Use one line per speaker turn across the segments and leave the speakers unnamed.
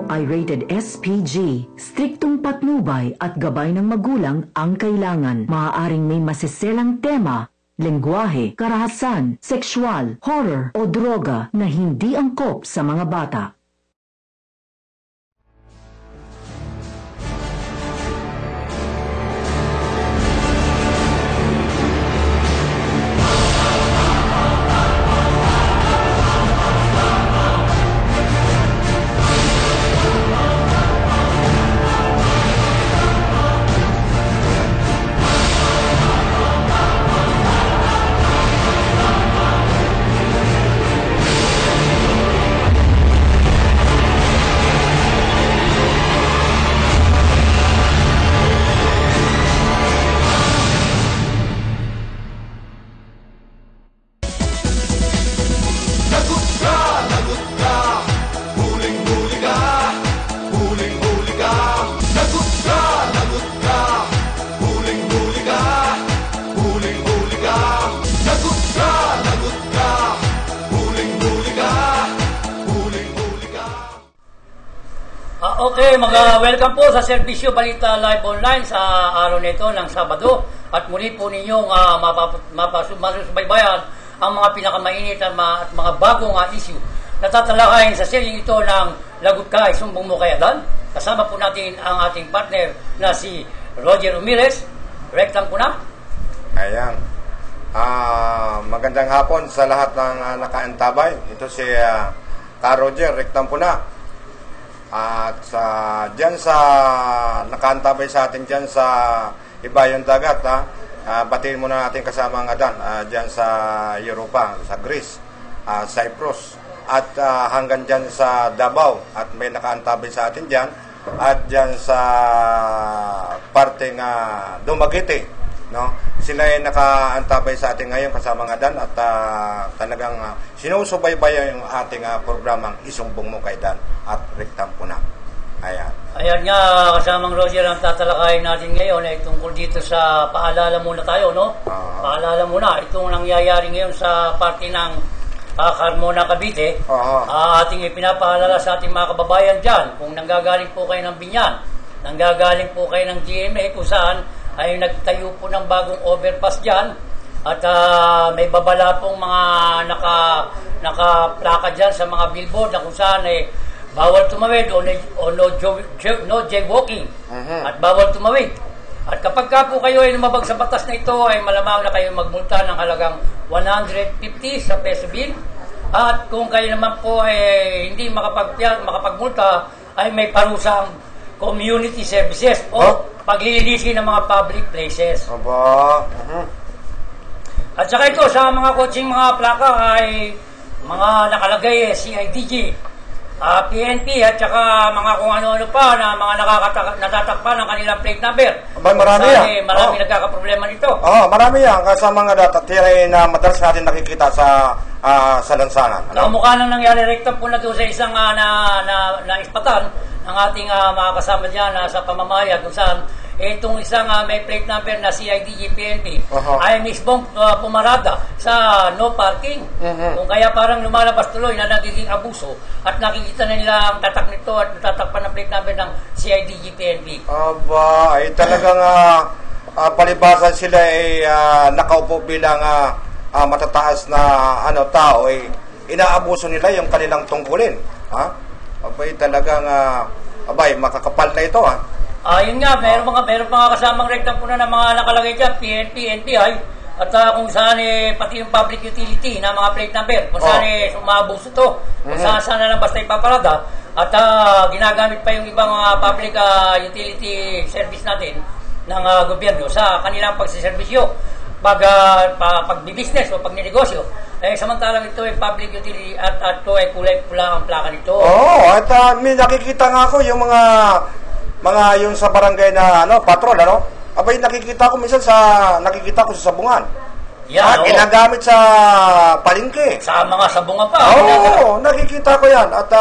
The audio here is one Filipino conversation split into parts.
ito ay rated SPG. Striktong patnubay at gabay ng magulang ang kailangan. Maaaring may masiselang tema, lengguwahe, karahasan, sexual, horror o droga na hindi angkop sa mga bata.
Okay, welcome po sa Serbisyo Balita Live Online sa araw nito ng Sabado at muli po ninyong masusubaybayan ang mga pinakamainit at mga bagong issue na tatalakayin sa seryeng ito ng Lagot Ka, Isumbong Mo Kay Adan. Kasama po natin ang ating partner na si Roger Ramirez. Rectang po na.
Ayan. Magandang hapon sa lahat ng nakaantabay. Ito si Ka Roger, rectang po na. At dyan sa nakaantabay sa atin dyan sa Ibayong Dagat, batiin muna natin kasama ang Adan dyan sa Europa, sa Greece, Cyprus, at hanggang dyan sa Davao. At may nakaantabay sa atin dyan, at dyan sa parteng Dumaguete, no? Sila ay nakaantabay sa atin ngayon kasama ang Adan at talagang sinusubaybayan yung ating programang Isumbong Mo Kay Dan at Rectam po na. Ayan. Ayan
nga, kasamang Roger, ang tatalakayin natin ngayon ay tungkol dito sa paalala muna tayo, no? Paalala muna, itong nangyayari ngayon sa parte ng Carmona, Cavite. Ating ipinapaalala sa ating mga kababayan dyan, kung nanggagaling po kayo ng Binyan, nanggagaling po kayo ng GMA, kung saan ay nagtayo po ng bagong overpass dyan at may babala pong mga nakaplaka dyan sa mga billboard na kung saan ay bawal tumawid o no jaywalking at bawal tumawid. At kapag ka po kayo ay lumabag sa batas na ito ay malamang na kayo magmulta ng halagang 150 sa peso bill. At kung kayo naman po ay hindi makapagmulta ay may parusang community services o paglilinisin ng mga public places. At saka ito, sa mga coaching mga plaka ay mga nakalagay CIDG, PNP at saka mga kung ano-ano pa na mga natatakpan ng kanilang plate number.
Marami yan.
Marami nagkakaproblema nito.
Marami yan. Sa mga data na madalas natin nakikita sa lansangan.
Mukha nang nangyari rectum po na doon sa isang na ispatan ng ating mga kasama dyan sa pamamaya kung saan itong isang may plate number na CIDG PNP ay mismong pumarada sa no parking. Kung kaya parang lumalabas tuloy na nagiging abuso at nakikita na nila ang tatak nito at tatakpan ng plate number ng CIDG PNP.
Ay talagang palibasa sila ay nakaupo bilang matataas na tao ay inaabuso nila yung kanilang tungkulin. Talagang makakapal na ito.
Yun nga, meron mga kasamang rectum po na mga nakalagay dyan, PNP, NBI, at kung saan pati yung public utility na mga plate number, kung saan umaabuso to, kung saan na lang basta ipaparada, at ginagamit pa yung ibang public utility service natin ng gobyerno sa kanilang pagsiservisyo, pagbibusiness o pagninegosyo. Samantalang ito ay public utility at ito ay kulay pula ang plaka nito.
At may nakikita nga ako yung mga yung sa barangay na patrol, abay nakikita ko minsan sa sabungan. Ginagamit sa palengke.
Sa mga sabungan pa.
Nakikita ko yan. At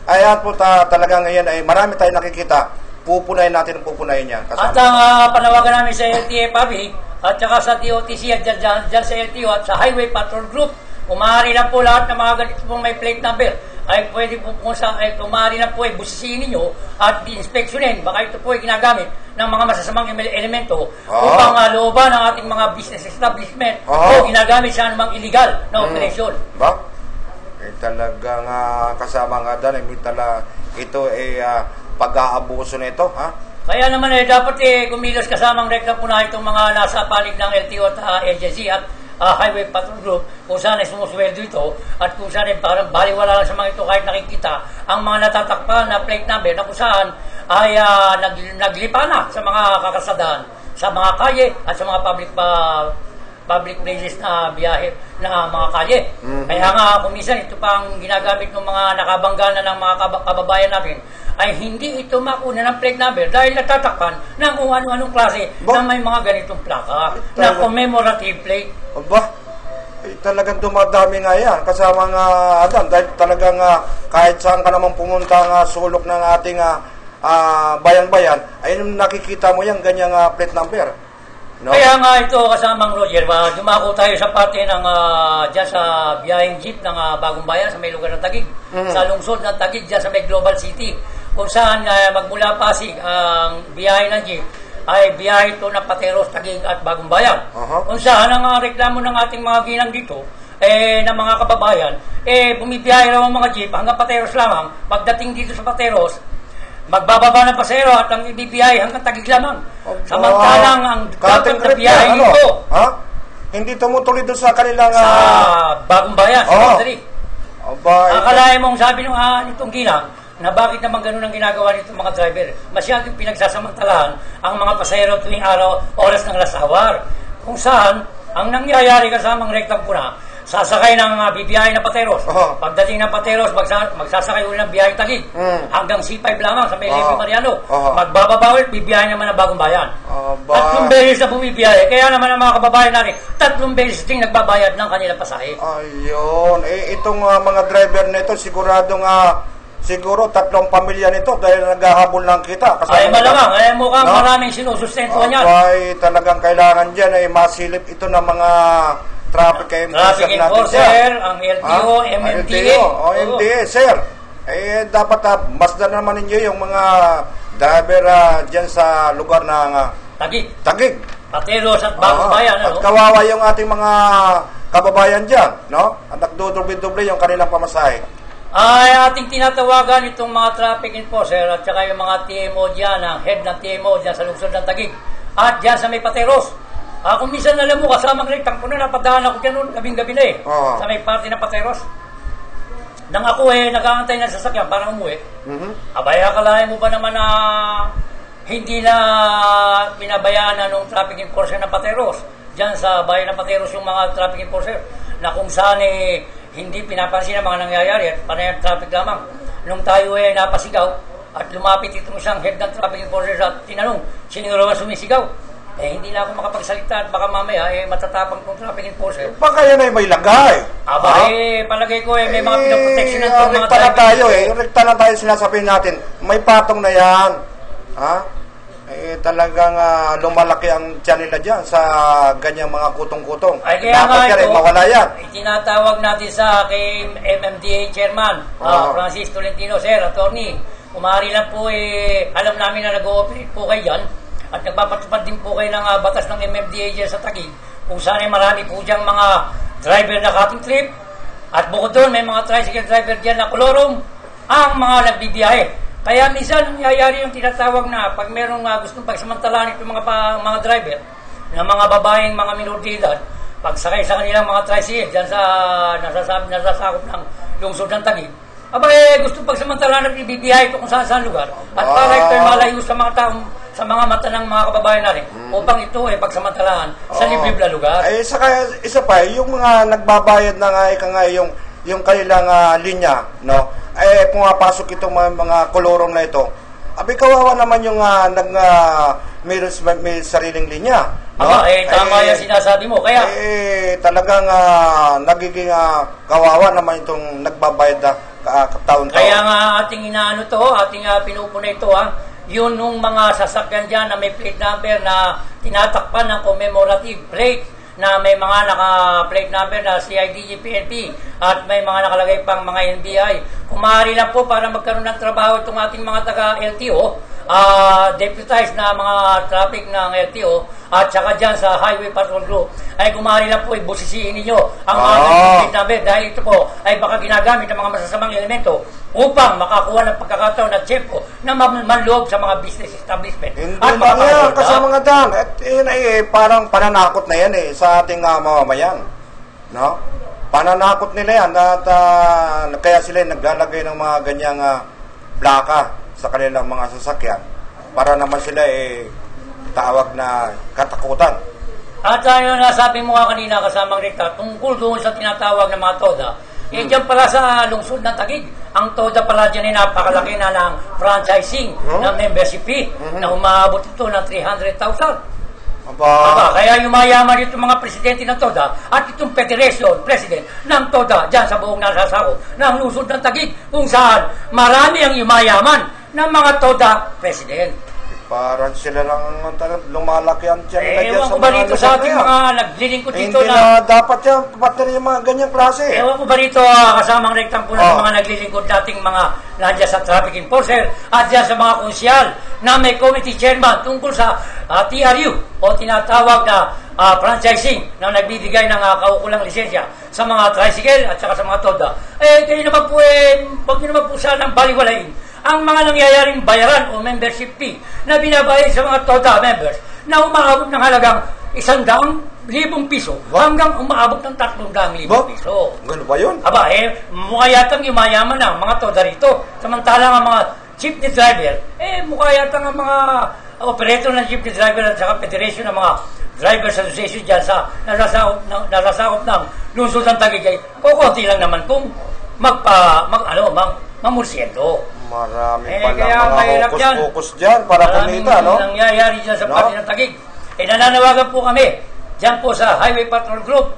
ayan po talagang ngayon ay marami tayong nakikita. Pupunayin natin yan.
At ang panawagan namin sa LTFAB at saka sa DOTC at dyan sa LTO at sa Highway Patrol Group, kung maaari na po lahat ng mga ganito pong may plate number ay pwede po kung maaari na po ay busisiin ninyo at i-inspectionin. Baka ito po ay ginagamit ng mga masasamang elemento upang looban ng ating mga business establishment o ginagamit sa anumang illegal na operasyon.
Ba? Talagang kasama nga doon, ito ay pag-aabuso nito, ha?
Kaya naman dapat kumilos kasamang reklam po na itong mga nasa panig ng LTO at agency at Highway Patrol Group kung saan ay sumusweldo ito at kung saan ay parang baliwala lang sa mga ito kahit nakikita ang mga natatakpan na plate number na kung saan ay naglipa na sa mga kakasadahan, sa mga kalye at sa mga public places na biyahe na mga kalye. Kaya nga kung minsan ito pang ginagamit ng mga nakabangga na ng mga kababayan natin ay hindi ito makuna ng plate number dahil natatakpan ng kung ano-anong klase na may mga ganitong plaka na commemorative plate.
Aba, talagang dumadami nga yan. Kasama nga, Adan, dahil talagang kahit saan ka naman pumunta nga sulok ng ating bayan-bayan, ay nakikita mo yan, ganyang plate number. No?
Kaya nga ito kasamang Roger, dumako tayo sa parte ng dyan sa biyaheng jeep ng Bagong Bayan sa may lugar ng Taguig, sa lungsod ng Taguig dyan sa may Global City, kung saan magmula Pasig ang biyahe ng jeep ay biyahe ito ng Pateros, Taguig at Bagong Bayan. Kung saan ang reklamo ng ating mga ginang dito ng mga kababayan, bumibiyahe raw ang mga jeep hanggang Pateros lamang. Pagdating dito sa Pateros, magbababa ng pasero at ang ibibiyahe hanggang Taguig lamang. Samantalang ang dapat na biyahe nito
hindi tumutuloy doon sa kanilang
sa Bagong Bayan, sa Madrid. Akalain mong sabi nitong ginang na bakit naman ganun ang ginagawa nito mga driver. Masyadong pinagsasamantalahan ang mga pasahero tuwing araw, oras ng lasawar. Kung saan, ang nangyayari kasamang rektam ko na, sasakay ng bibiyahe na Pateros. Pagdating ng Pateros, magsasakay ulit ng biyahe Taguig. Hanggang C5 lamang sa may Levi Mariano. Magbababa ulit, bibiyahe naman ng Bagong Bayan. Tatlong beses na bumibiyahe. Kaya naman ang mga kababayan natin, 3 beses din nagbabayad ng kanilang pasahe.
Ayun. Itong mga driver na ito, siguro 3 pamilya nito dahil naghahabol ng kita.
Ay malamang, mukhang maraming sinusustentuhan yan.
Ay talagang kailangan dyan ay masilip ito ng mga traffic
enforcer, ang LTO, MMDA.
MMDA, sir. Dapat masdan naman ninyo yung mga driver dyan sa lugar ng Taguig.
Pateros at Bagong Bayan.
At kawawa yung ating mga kababayan dyan, no? At nagdudoble-doble yung kanilang pamasahe.
Ay ating tinatawagan itong mga traffic enforcer at saka yung mga TMO dyan, ang head ng TMO dyan sa lungsod ng Taguig at dyan sa may Pateros. Kung minsan alam mo, kasamang rektang ko na napadaan ako dyan noon, gabing-gabi na sa may party ng Pateros. Nang ako nag-aantay ng sasakyan para umuwi. Abay, akalain mo ba naman na hindi na pinabayaan na nung traffic enforcer ng Pateros dyan sa bayan ng Pateros yung mga traffic enforcer na kung saan hindi pinapansin ang mga nangyayari at panayang traffic lamang. Nung tayo napasigaw at lumapit itong isang head ng traffic enforcer at tinanong, sino raw sumisigaw? Hindi na ako makapagsalita at baka mamaya matatapang kong traffic enforcer.
Baka yan ay may lagay.
Palagay ko may mga pinaprotection ng mga
traffic enforcer. Rekta na tayo sinasabihin natin, may patong na yan. Talagang lumalaki ang tiyan nila dyan sa ganyang mga kutong-kutong.
Ay kaya
dapat
nga ito,
mawala yan.
Itinatawag natin sa kay MMDA Chairman, Francis Tolentino, Sir, Attorney. Kumari lang po alam namin na nag-ooperate po kayo dyan at nagpapatupad din po kayo ng batas ng MMDA dyan sa Taguig kung saan marami po dyan mga driver na cutting trip at bukod doon may mga tricycle driver dyan na kolorum ang mga nagbibiyahe. Kaya minsan nangyayari yung tinatawag na pag merong gustong pagsamantalahan itong mga driver na mga babaeng mga minor de edad, pagsakay sa kanilang mga tricycle dyan sa nasasakop ng lungsod ng Taguig, gustong pagsamantalahan at ibibiyahe ito kung saan lugar at para ito ay malayo sa mga taong sa mga mata ng mga kababayan natin upang ito pagsamantalahan sa libre na lugar.
Saka isa pa, yung mga nagbabayad na nga yung kanilang linya, no? Pumapasok itong mga kolorong na ito. Kawawa naman yung may sariling linya. No?
Tama yung sinasabi mo. Kaya
talagang nagiging kawawa naman itong nagbabayad na taon-taon.
Kaya nga ating ating pinupuna ito yun nung mga sasakyan dyan na may plate number na tinatakpan ng commemorative plate na may mga naka-plate number na CIDG, PNP at may mga nakalagay pang mga NBI kung maaari lang po para magkaroon ng trabaho itong ating mga taga-LTO, deputized na mga traffic ng LTO, at saka dyan sa Highway Patrol Group, ay kung maaari lang po, ibusisiin ninyo ang mga nag-plate number dahil ito po ay baka ginagamit ng mga masasamang elemento upang makakuha ng pagkakataon at tiyempo na manloob sa mga business establishment.
Hindi
At
lang yan, kasi
makapagpunta.
mga Dan, at yun ay parang pananakot na yan sa ating mamamayan. No? Pananakot nila yan at kaya sila naglalagay ng mga ganyang plaka sa kanilang mga sasakyan para naman sila tawag na katakutan.
At yung nasabi mo nga kanina kasamang Rita, tungkol doon sa tinatawag na mga TODA, dyan pala sa lungsod ng Taguig, ang TODA pala dyan ay napakalaki na ng franchising ng membership fee na umaabot ito ng 300,000. Kaya yumayaman itong mga presidente ng TODA at itong federation, president ng TODA dyan sa buong nasasako ng lungsod ng Taguig, kung saan marami ang yumayaman ng mga TODA president.
Parang sila lang lumalaki ang tiyan nila dyan
Ewan
sa
ko ba
mga
rito
lugar
sa ating
na yan.
mga naglilingkod dito
Hindi na dapat yan, pati na yung mga ganyang klase.
Ewan ko ba rito kasamang rektang po ng mga naglilingkod dating mga nandiyan sa traffic enforcer at dyan sa mga konsyal na may committee chairman tungkol sa TRU o tinatawag na franchising na nagbibigay ng kaukulang lisensya sa mga tricycle at saka sa mga TODA. Kayo naman po huwag nyo naman po sanang baliwalain ang mga nangyayaring bayaran o membership fee na binabayad sa mga TODA members na umaabot ng halagang 100,000 piso hanggang umaabot ng 300,000 piso.
Gano'n ba yun?
Aba, mukha yatang yumayaman na ang mga TODA rito. Samantalang ang mga jeepney driver, mukha yatang ang mga operator ng jeepney driver at saka federation ng mga Drivers Association dyan sa nasasakop ng lungsod ng Taguig ay kukunti lang naman kung mamursyento.
Marami
kaya
palang
mahirap
mga
dyan.
hokus-pokus dyan para kumita, no?
Maraming nangyayari dyan sa pati ng Taguig. Nananawagan po kami dyan po sa Highway Patrol Group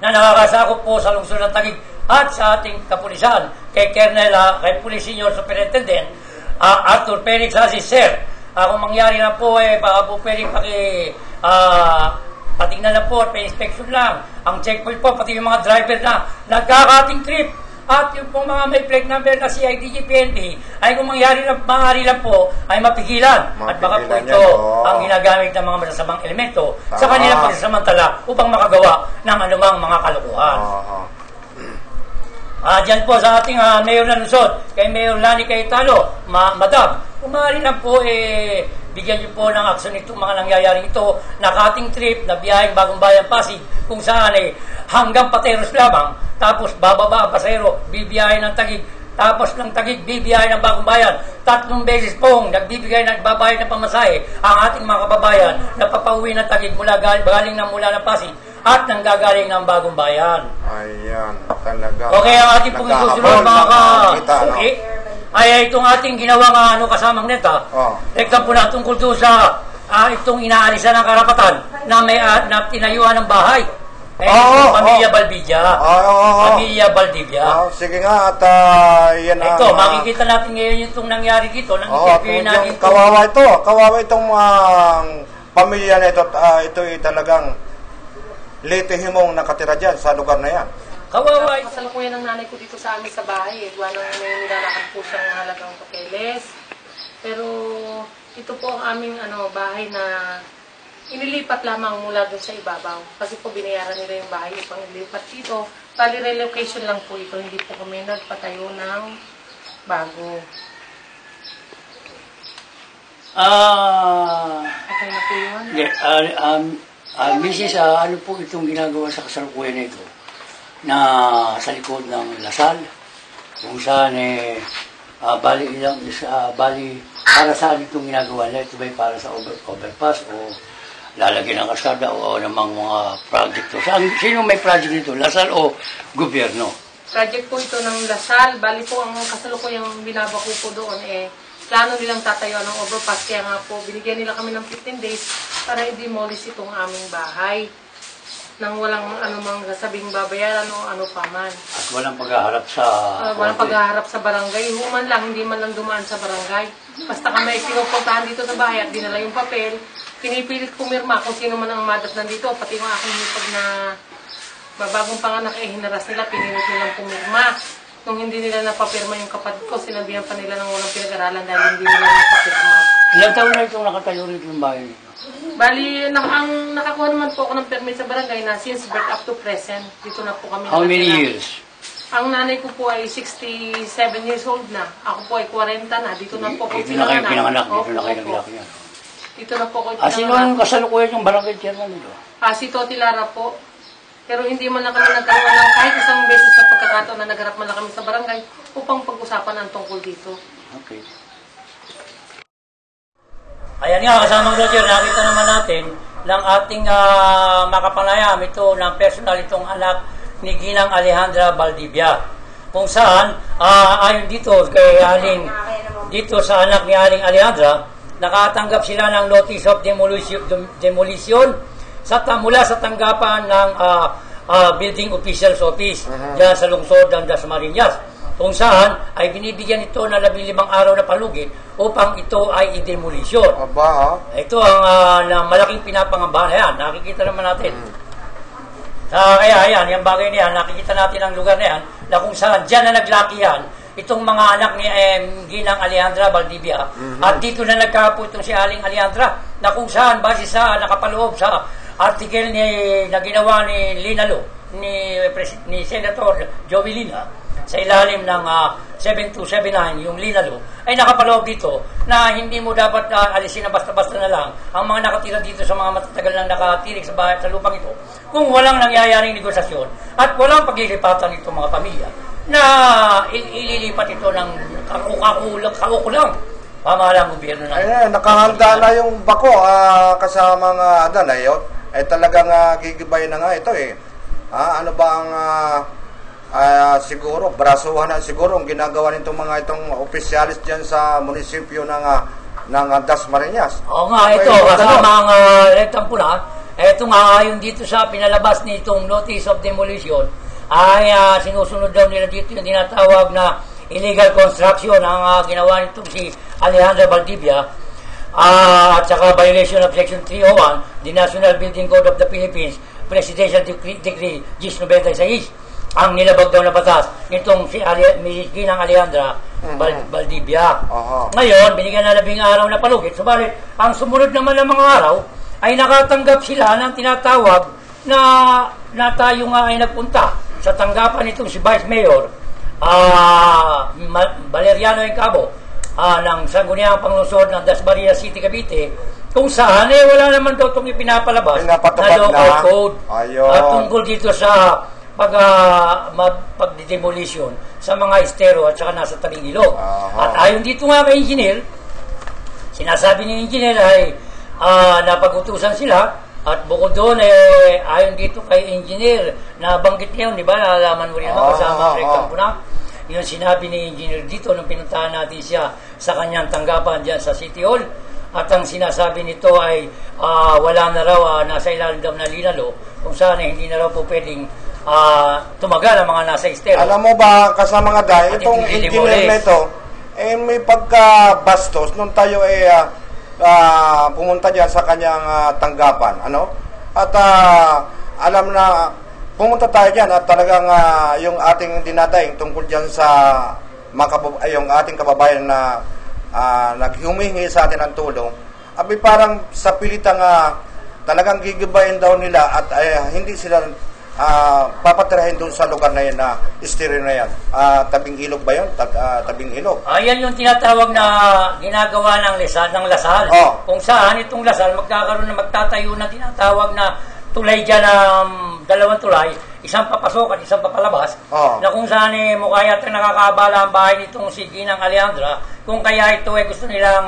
na nakakasakop po sa lungsod ng Taguig at sa ating kapulisan kay Colonel, kay Police Senior Superintendent Arthur Felix Asis, Sir. Kung mangyari na po, baka po pwedeng patingnan na po at pa-inspection lang. Ang checkpoint po, pati yung mga driver na nagkakating trip at yung po mga may plate number na CIDG PNP ay kung mangyari lang po ay mapigilan. At baka po ito ang ginagamit ng mga masasamang elemento sa kanilang pagsasamantala upang makagawa ng anumang mga kalukuhan. Diyan po sa ating Mayor na Lungsod, kay Mayor Lani Cayetano, Madam, kung maaari lang po, bigyan niyo po ng aksyon itong mga nangyayaring ito, nakating trip na biyaheng Bagong Bayan Pasig, kung saan hanggang Pateros lamang, tapos bababa ang Pasero, bibiyahin ng Taguig, tapos ng Taguig, bibiyahin ng Bagong Bayan. 3 beses pong nagbabayad ng pamasahe ang ating mga kababayan na papauwi ng Taguig galing mula ng Pasig at nanggagaling ng Bagong Bayan.
Ayan, talaga.
Okay, ang ating pong isusunod mga ka-okay, ay itong ating ginawang kasamang neta. Rektan po na tungkol doon sa itong inaalisan ng karapatan na tinayuan ng bahay. Pamilya Baldivian. Pamilya Baldivian.
Sige nga, at yan
ito, makikita natin ngayon itong nangyari dito.
Kawawa itong pamilya na ito. Ito ay talagang litihimong nakatira dyan sa lugar na yan.
Kawawa.
Kasalukuyan ng nanay ko dito sa amin sa bahay. Gawa nang may nilalakad po siyang halagang papeles. Pero ito po ang aming bahay na inilipat lamang mula doon sa ibabaw. Kasi po binayaran nila yung bahay upang ilipat dito. Bali relocation lang po ito. Hindi po kami nagpatayo ng bago. Okay na po yun?
Mrs. ano po itong ginagawa sa kasalukuyan na ito? Na sa likod ng Lasal, kung saan bali para saan itong ginagawa nila? Ito ba'y para sa overpass o lalagyan ng kasada o namang mga project to? Sino may project nito? Lasal o gobyerno?
Project po ito ng Lasal. Bali po ang kasalukuyang binabako po doon plano nilang tatayo ng overpass. Kaya nga po binigyan nila kami ng 15 days para i-demolish itong aming bahay nang walang anumang sasabing babayaran o ano pa man.
At walang paghaharap sa
walang paghaharap sa barangay. Human lang, hindi man lang dumaan sa barangay. Basta kami pinupuntahan dito sa bahay at dinala yung papel. Pinipilit pumirma kung sino man ang madat nandito. Pati yung aking hipag na babagong panganak hinaras nila, pinilit nilang pumirma. nung hindi nila napapirma yung kapatid ko, sinabihan pa nila ng walang pinag-aralan dahil hindi nila napapirma.
Ilang taon na itong nakatayo rito ng bahay nito?
Bali, ang nakakuha naman po ako ng permit sa barangay na since birth up to present, dito na po kami
How many
nakatira.
years?
Ang nanay ko po ay 67 years old na. Ako po ay 40 na. Dito na po ako
Dito na kayo pinanganak, dito na kayo
Opo.
naglaki yan.
Dito na po ako
Sino ang kasalukuyan yung barangay chairman nito?
Si Toti Lara po. Pero hindi man lang kami nagkaroon ng kahit isang beses sa pagkakataon na nagharap man lang kami sa barangay upang pag-usapan ang tungkol dito.
Okay. Ayan nga, kasamang Roger, nakita naman natin ng ating makapanayam ito ng personal itong anak ni Ginang Alejandra Valdivia. Kung saan, ayon dito kay dito sa anak ni Aling Alejandra, nakatanggap sila ng notice of demolition mula sa tanggapan ng building official's office dyan sa lungsod ng Dasmariñas, kung saan ay binibigyan ito ng 15 araw na palugit upang ito ay i-demolition. Ito ang malaking pinapangambahan. Ayan, nakikita naman natin. Kaya ayan, yung bagay na yan, nakikita natin ang lugar na yan, na kung saan dyan na naglakihan itong mga anak ni Ginang Alejandra Valdivia. At dito na nagkapo itong si Aling Alejandra, na kung saan base sa nakapaloob sa article na ginawa ni Linalo, ni Senator Joey Lina, sa ilalim ng 7279, yung Linalo, ay nakapaloob dito na hindi mo dapat alisin na basta-basta na lang ang mga nakatira dito sa mga matatagal na nakatirik sa bahay sa lupang ito kung walang nangyayaring negosasyon at walang paglilipatan itong mga pamilya na ililipat ito ng kaukulang pamahalang gobyerno na.
Ayan, nakahanda na yung bako kasama mga Adanayot. Ay talagang gigibay na nga ito eh. Ano ba ang siguro, brasuhan na siguro ang ginagawa nitong mga itong opisyalis dyan sa munisipyo ng Dasmariñas.
Oo nga, ito, kasama ang Retang Pula. Ito nga, ayon dito sa pinalabas nitong notice of demolition, ay sinusunod daw nila dito yung tinatawag na illegal construction ang ginawa nitong si Alejandra Valdivia, at saka violation of Section 301, the National Building Code of the Philippines, Presidential Decree 1096, ang nilabag daw na batas nitong si Ginang Alejandra Valdivia. Ngayon, binigyan na 15 araw na palugit. Subalit, ang sumunod naman ng mga araw, ay nakatanggap sila ng tinatawag na tayo nga ay nagpunta sa tanggapan nitong si Vice Mayor Valeriano Encabo ng Sangguniang Panglungsod ng Dasmariñas City, Cavite, kung saan wala naman daw itong ipinapalabas na local code at tungkol dito sa pag-demolition sa mga estero at saka nasa tabing ilog. At ayon dito nga kay engineer, sinasabi ni engineer ay napag-utusan sila at bukod doon ayon dito kay engineer na banggit niya, di ba, nalaman mo rin naman kasama ang Rectang Puna, yung sinabi ni engineer dito nung pinuntahan natin siya sa kanyang tanggapan dyan sa City Hall. At ang sinasabi nito ay wala na raw nasa ilalim daw na Linalo, kung saan hindi na raw po pwedeng tumagal ang mga nasa estero.
Alam mo ba, kasama nga dahil, itong engineer na ito, may pagkabastos nung tayo pumunta dyan sa kanyang tanggapan. At alam na, pumunta tayo dyan at talagang yung ating dinadaing tungkol dyan sa yung ating kababayan na naghumingi sa atin ng tulong, parang sa pilitang talagang gigibayin daw nila at hindi sila papatirahin doon sa lugar na yan na estero na yan. Tabing ilog ba yun? Tabing ilog.
Yan yung tinatawag na ginagawa ng Lasal. Kung saan itong Lasal magtatayo na tinatawag na tulay dyan ng dalawang tulay, isang papasok at isang papalabas, na kung saan mukha yata nakakaabala ang bahay nitong si Ginang Alejandra, kung kaya ito gusto nilang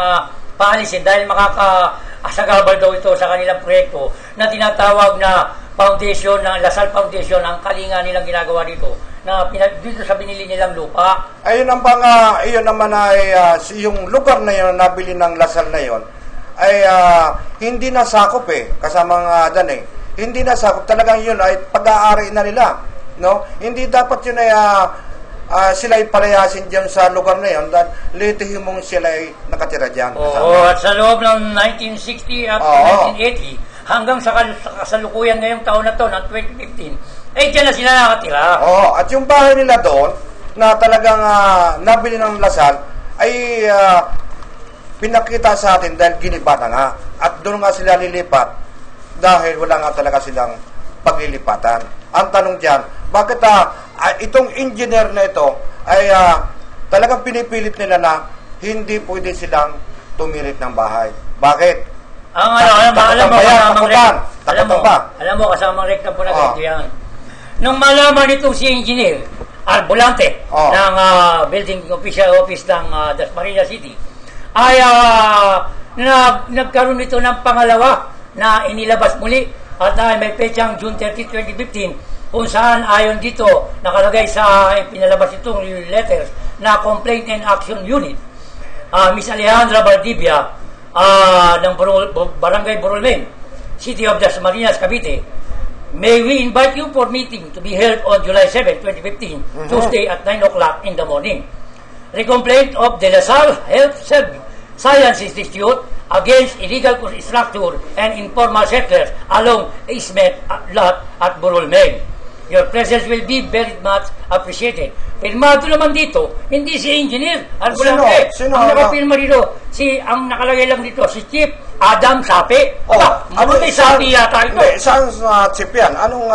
paalisin dahil makakasagabal daw ito sa kanilang proyekto na tinatawag na foundation, ng Lasal Foundation, ang kalinga nilang ginagawa dito na dito sa binili nilang lupa.
Ayun naman ay yung lugar na yun, nabili ng Lasal na yun, ay hindi nasakop kasama nga dan hindi nasakop. Talagang yun ay pag-aari na nila. No? Hindi dapat yun ay sila ay palayasin dyan sa lugar na yun dahil litihin mong sila ay nakatira dyan.
At sa loob ng 1960 at 1980, hanggang sa kasalukuyan ngayong taon na to, ng 2015, dyan na sila nakatira.
At yung bahay nila doon, na talagang nabili ng Lasal ay pinakita sa atin dahil giniba na nga. At doon nga sila lilipat dahil wala nga talaga silang paglilipatan. Ang tanong dyan, bakit itong engineer na ito ay talagang pinipilit nila na hindi pwede silang tumirik ng bahay. Bakit?
Alam mo, kasamang rekta po na ganito yan. Nung malaman nitong si Engineer Arbulante ng Building Official Office ng Dasmariñas City, ay nagkaroon nito ng pangalawa na inilabas muli at may petsang June 30, 2015 kung saan ayon dito nakalagay sa pinalabas itong letters na Complaint and Action Unit, Miss Alejandra Valdivia ng Barangay Burolmen, City of Dasmariñas, Cavite. May we invite you for meeting to be held on July 7, 2015, Tuesday at 9 o'clock in the morning. The complaint of the Lasal Health Science Institute against illegal structure and informal settlers along Ismet Lot at Burolmen. Your presence will be very much appreciated. Pirmado naman dito, hindi si Engineer Arbulante.
Sino?
Ang nakapirma dito, ang nakalagay lang dito, si Chief Adam Sape. Mabuti Sape yata ito.
Saan Chief yan? Anong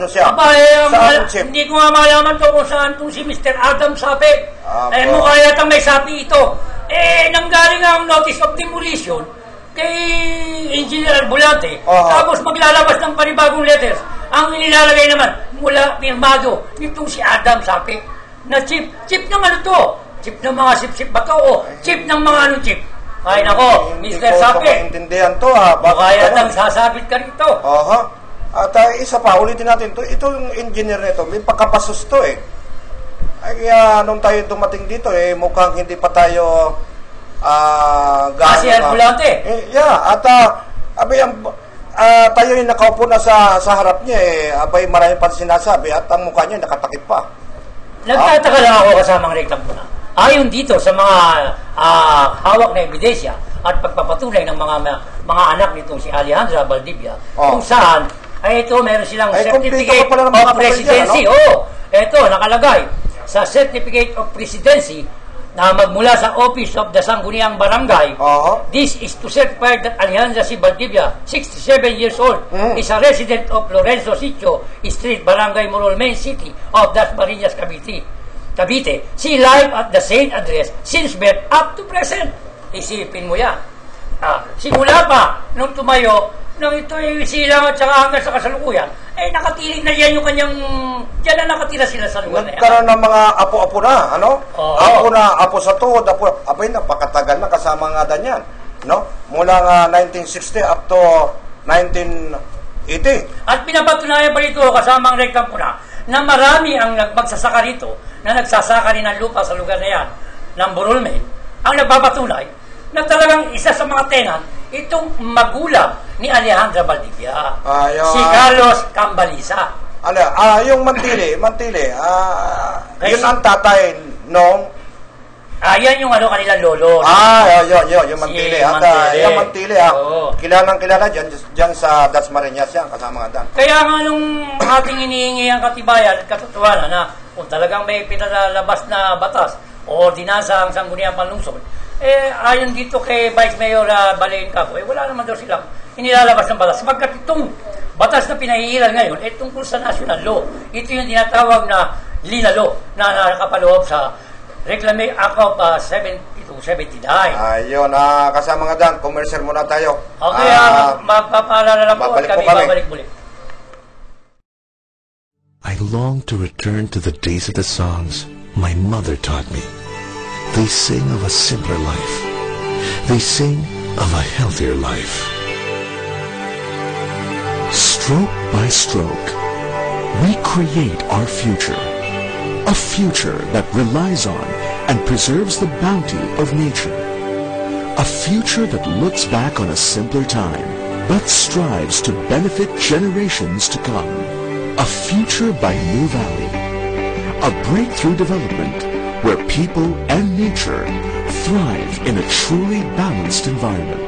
siya?
Hindi ko nga malaman to kung saan to si Mr. Adam Sape. Mukha yata may Sape ito. Nanggaling ang notice of demolition kay Engineer Arbulante. Tapos maglalabas ng panibagong letters. Ang inilalagay naman, mula pirmado, itong si Adam Sape, na chief ng ano to? Chief ng mga sip-sip ba to? O chief ng mga chip? Ay nako, Mr. Sape.
Hindi ko maintindihan to
Kaya nang sasabit ka rito.
At isa pa, ulitin natin, itong engineer nito, may pagkapasos to eh. Ay nung tayo dumating dito mukhang hindi pa tayo
si Arbulante?
At tayo yung nakaupo na sa harap niya abay marami pa sinasabi at ang mukha niya nakatakip pa.
Nagtataka lang ako kasamang reklam ko na. Ayon dito sa mga hawak na ebidensya at pagpapatunay ng mga anak nitong si Alejandra Valdivia, kung saan ito meron silang Certificate of Presidency. Ito nakalagay sa Certificate of Presidency na magmula sa Office of the Sangguniang Barangay. This is to certify that Alejandra C. Valdivia, 67 years old, is a resident of Lorenzo Sitio Street, Barangay Burolmen, City of Dasmariñas, Cavite. She live at the same address since birth up to present. Isipin mo yan. Simula pa nung tumayo, nung ito'y silang at saka hanggang sa kasalukuyan, nakatiling na yan yung kanyang, dyan na nakatira sila sa lugar na yan.
Nagkaroon ng mga apo-apo na, apo sa tuhod, abay, napakatagal na kasama nga dan yan, no? Mula nga 1960 up to 1980. At
pinapatunayan pa rito, kasamang rektam ko na marami ang magsasaka rito, na nagsasaka rin ng lupa sa lugar na yan, ng Burolmen, ang nagpapatunay, na talagang isa sa mga tenant, itong magulang ni Alejandra Valdivia, si Carlos Cambalisa.
Yung Mantili, yun ang tatay nung...
yan yung kanilang lolo.
Yung Mantili. Yung Mantili, kilalang-kilala dyan sa Dasmariñas yan, kasama nga dan.
Kaya nga nung ating inihingi ang katibayan at katotohanan na kung talagang may pinalalabas na batas o ordinansa ang Sangguniang Panlungsod, ayon dito kay Vice Mayor Balain Capo, wala naman daw silang inilalabas ng batas. Sapagkat itong batas na pinahihiran ngayon, tungkol sa national law. Ito yung tinatawag na Lina Law na nakapaloob sa Reclame Act of 7279.
Ayun, kasama nga dyan, commercial muna tayo.
Okay, magpapaalala lang po at kami babalik muli.
I long to return to the days of the songs my mother taught me. They sing of a simpler life. They sing of a healthier life. Stroke by stroke, we create our future. A future that relies on and preserves the bounty of nature. A future that looks back on a simpler time, but strives to benefit generations to come. A future by New Valley. A breakthrough development where people and nature thrive in a truly balanced environment.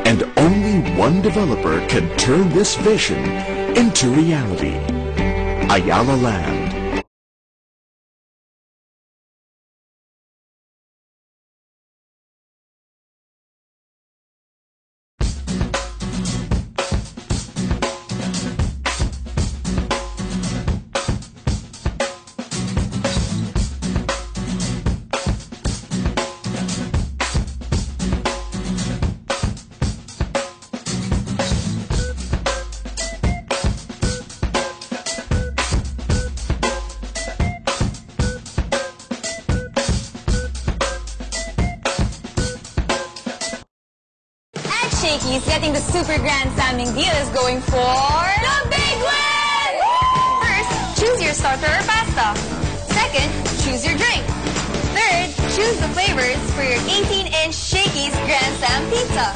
And only one developer can turn this vision into reality. Ayala Land.
Shakey's getting the super grand slamming deal is going for the big win! First, choose your starter or pasta. Second, choose your drink. Third, choose the flavors for your 18-inch Shakey's Grand Slam pizza.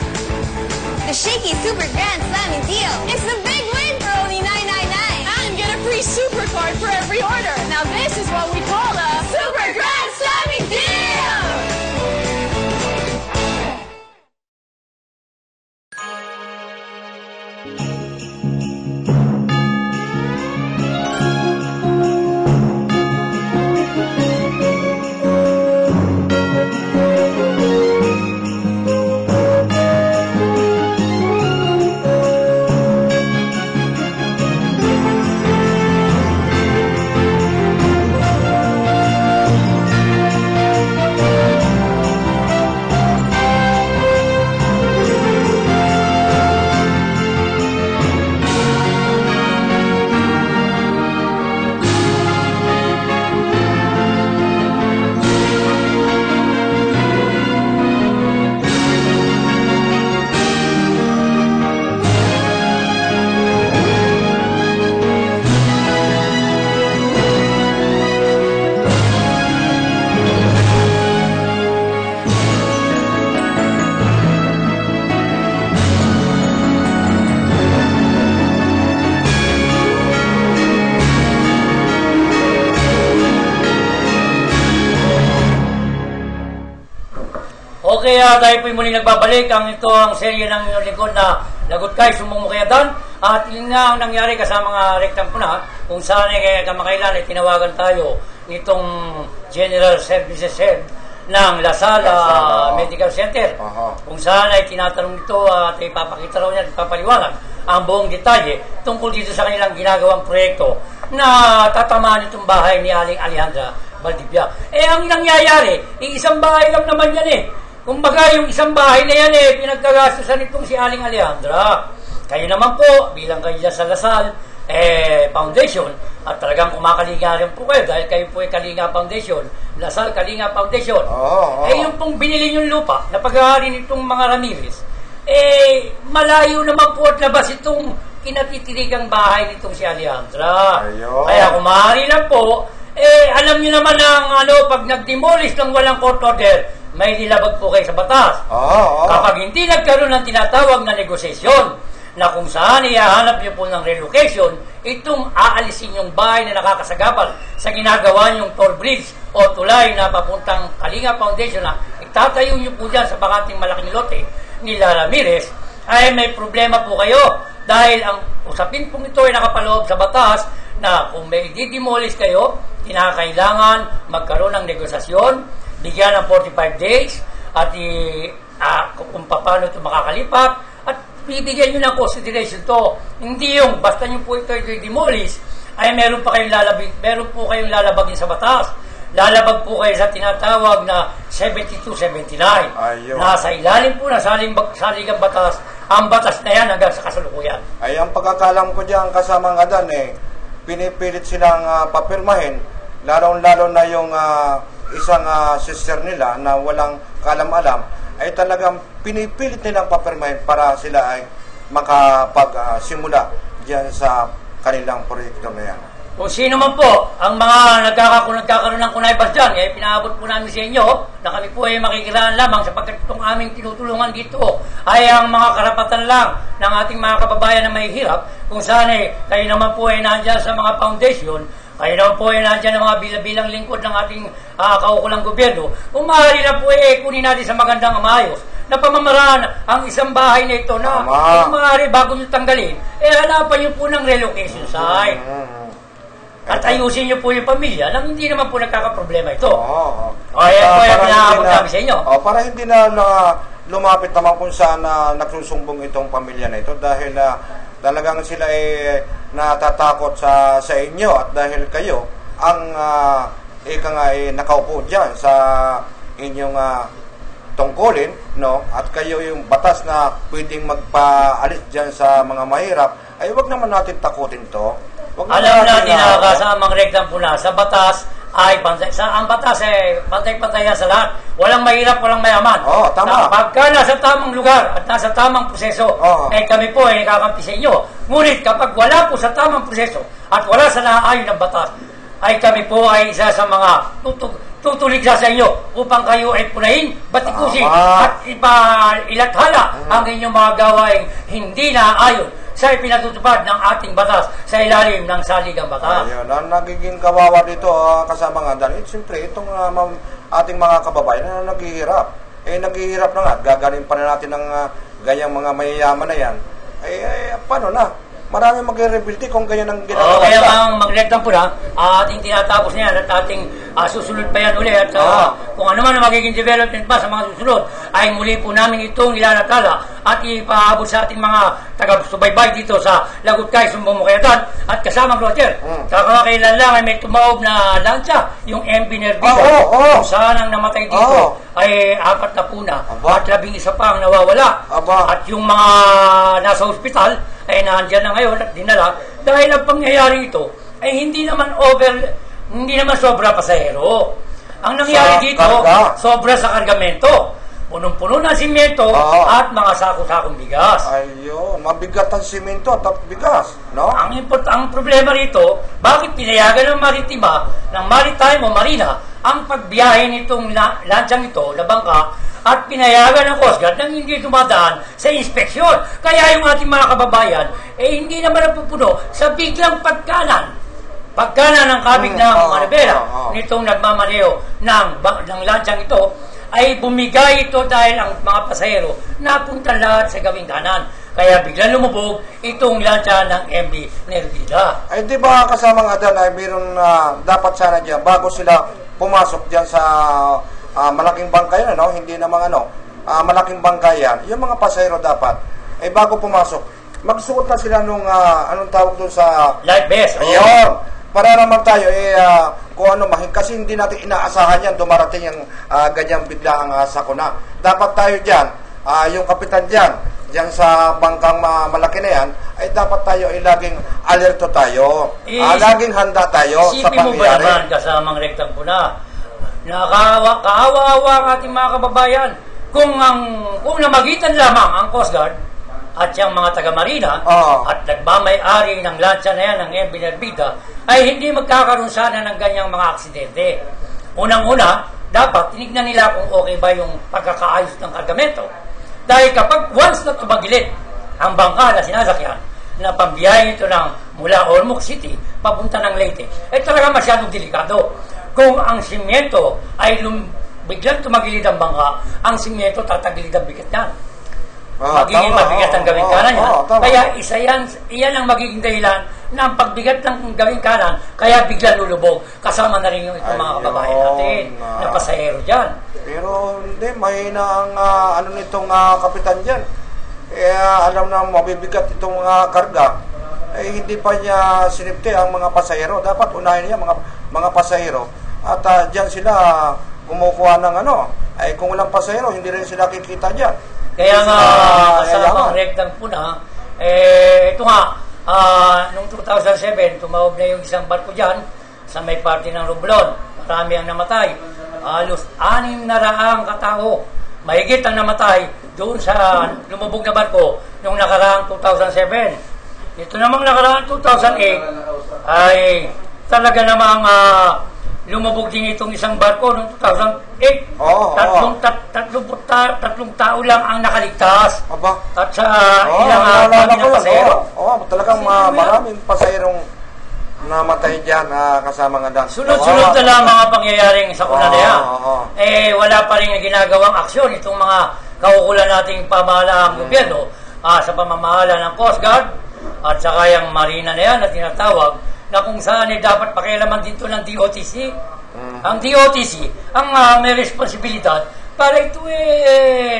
The Shakey's Super Grand Slamming Deal is the big win for only $9.99.
And get a free super card for every order. Now this is what we call a
Super Grand Slamming Deal!
Okay, tayo po'y muli nagbabalik. Ito ang serye ng inyong lingkod na Lagot Kay Sumumukayadan. At yun nga ang nangyari kasama mga rektang puna kung saan kamakailan ay tinawagan tayo nitong General Services Head ng Lasal Medical Center. Kung saan ay tinatanong ito at ipapakita raw niya at ipapaliwanag ang buong detalye tungkol dito sa kanilang ginagawang proyekto na tatamaan itong bahay ni Aling Alejandra Valdivia. Ang nangyayari, isang bahay lang naman yan Kumbaga, yung isang bahay na yan pinagkagastusan nitong si Aling Alejandra. Kayo naman po, bilang kayo dyan sa Lasal Foundation, at talagang kumakalinga rin po kayo dahil kayo po ay Kalinga Foundation, Lasal Kalinga Foundation. Yung pong binili yung lupa na pag-aari nitong mga Ramirez, malayo naman po at labas itong kinatitirigang bahay nitong si Alejandra. Kaya kung maaari lang po, alam niyo naman ang pag nag-demolish ng walang court order, may nilabag po kayo sa batas. Kapag hindi nagkaroon ng tinatawag na negosasyon na kung saan ihahanap niyo po ng relocation, itong aalisin yung bahay na nakakasagabal sa ginagawa niyong toll bridge o tulay na papuntang Kalinga Foundation na itatayo niyo po dyan sa bakanting malaking lote nila Ramirez, ay may problema po kayo dahil ang usapin pong ito ay nakapaloob sa batas na kung may i-demolish kayo, kinakailangan magkaroon ng negosasyon, bigyan ng 45 days at kung paano ito makakalipat at bibigyan nyo ng consideration to. Hindi yung basta nyo po ito i-demolish ay meron po kayong lalabagin sa batas. Lalabag po kayo sa tinatawag na 72-79. Nasa ilalim po na saligang batas ang batas na yan hanggang sa kasalukuyan.
Ay, ang pagkakalam ko dyan kasamang Adan pinipilit silang papirmahin, lalo na yung isang sister nila na walang kalam-alam, ay talagang pinipilit nilang papirmahin para sila ay makapagsimula diyan sa kanilang proyekto na yan.
Kung sino man po ang mga nagkakaroon ng kunaybas dyan, pinaabot po namin sa inyo na kami po ay makikiraan lamang sapagkat itong aming tinutulungan dito ay ang mga karapatan lang ng ating mga kababayan na may hirap, kung saan kayo naman po ay nandyan sa mga foundation. Kayo naman po ay nandyan ng mga bilang lingkod ng ating kaukulang gobyerno. Kung maaari na po kunin natin sa magandang maayos na pamamaraan ang isang bahay na ito na kung maaari bago nyo tanggalin, hanapan nyo po ng relocation site. At ayusin nyo po yung pamilya nang hindi naman po nagkakaproblema ito. Ayan po yung pinaabot namin sa inyo.
Para hindi na lumapit naman kung saan nagsusumbong itong pamilya na ito dahil talagang sila ay natatakot sa inyo at dahil kayo ang nakaupo dyan sa inyong tungkulin, no? At kayo yung batas na pwedeng magpaalis dyan sa mga mahirap, ay wag naman natin takutin to.
Alam natin na kasamang rektang puna sa batas ay ang batas ay pantay-pantay yan sa lahat. Walang mahirap, walang mayaman.
Tama.
Pagka nasa tamang lugar at nasa tamang proseso, kami po ay nakakampi sa inyo. Ngunit kapag wala po sa tamang proseso at wala sa naayon ng batas, ay kami po ay isa sa mga tutulig sa inyo upang kayo ay punahin, batikusin at ilathala ang inyong mga gawaing hindi naaayon sa ipinatutupad ng ating batas sa ilalim ng saligang batas.
Ayun, ang nagiging kawawa dito kasama nga dahil siyempre itong ating mga kababayan na naghihirap. Naghihirap na nga, gagaling pa na natin ng ganyang mga mayayaman na yan. Paano na? Maraming magre-rebuild kung ganyan ang ginagawa.
Kaya ang magrektan po na, ating tinatapos na yan at ating susunod pa yan ulit. At kung ano man ang magiging development pa sa mga susunod, ay muli po namin itong ilalatala at ipaabot sa ating mga taga-subaybay dito sa Lagutcay, Sumbong Mukayatan. At kasama Roger, kakakailan lang ay may tumaob na lansya, yung MV Nervida. Kung saan ang namatay dito ay 4 na puna at 11 pa ang nawawala. At yung mga nasa ospital ay nandiyan na ngayon at dinala dahil ang pangyayaring ito ay hindi naman sobra pasahero. Ang nangyari dito, sobra sa kargamento. Punong-puno ng simento at mga sako-sakong bigas.
Ayun, mabigat ang simento at bigas, no?
Ang problema rito, bakit pinayagan ng Maritime o Marina ang pagbiyahe nitong lansyang ito, na bangka, at pinayagan ng Coast Guard nang hindi dumadaan sa inspeksyon. Kaya yung ating mga kababayan, hindi naman napupuno sa biglang pagkanan ng kabig ng manibela nitong nagmamaneo ng lansyang ito, ay bumigay ito dahil ang mga pasahero napunta lahat sa gawing kanan. Kaya biglang lumubog itong lansya ng MV Nervida.
Ay di ba kasama nga dyan ay mayroon dapat sana dyan bago sila pumasok dyan sa malaking bangkayan, hindi naman malaking bangkayan, yung mga pasahero dapat ay bago pumasok magsuot na sila nung anong tawag doon sa
life vest.
Ayun, para naman tayo kung kasi hindi natin inaasahan yan dumarating yung ganyang biglaang sakuna. Dapat tayo dyan, yung kapitan dyan sa bangkang malaki na yan, ay dapat tayo ay laging alerto tayo, laging handa tayo sa pangyayari.
Isipin mo ba naman kasamang rektang puna, kaawa-awa ang ating mga kababayan kung namagitan lamang ang Coast Guard at yung mga taga-marina at nagmamay-ari ng lansya na yan ng MV Nervida, ay hindi magkakaroon sana ng ganyang mga aksidente. Unang-una, dapat tinignan nila kung okay ba yung pagkakaayos ng kargamento. Dahil kapag once na tumagilid ang bangka na sinasakyan na pambiyahe ito mula Ormoc City papunta ng Leyte, talaga masyadong delikado. Kung ang simyento ay biglang tumagilid ang bangka, ang simyento tatagilid ang bigat niyan. Magiging mabigat ang gawing kanan niya. Kaya iyan ang magiging dahilan ng pagbigat ng gawing kanan, kaya bigla lulubog. Kasama na rin yung mga kababayan natin na pasahero dyan.
Pero hindi, mahina ang nitong kapitan dyan. Alam na mabibigat itong mga karga. Hindi pa niya sinipte ang mga pasahero. Dapat unahin niya mga pasahero. At dyan sila kumukuha ng kung walang pasahero, hindi rin sila kikita dyan.
Kaya nga, kasama rektang puna, ito nga, noong 2007, tumawag na yung isang barko dyan sa may parte ng Romblon. Marami ang namatay. Halos 600 katao. Mahigit ang namatay doon sa lumubog na barko noong nakaraang 2007. Ito namang nakaraang 2008 ay talaga namang lumubog din itong isang barko noong 2008. Tatlong tao lang ang nakaligtas. At sa ilang kami ng pasahero.
Talagang maraming pasahirong namatay dyan kasama nga dyan.
Sunod-sunod na lang mga pangyayaring sa una na yan. Wala pa rin ginagawang aksyon itong mga kaukulan nating pamahalaang gobyerno sa pamamahala ng Coast Guard at saka yung Marina na yan na tinatawag, na kung saan dapat pakialaman dito ng DOTC. Ang DOTC, ang may responsibilidad para ito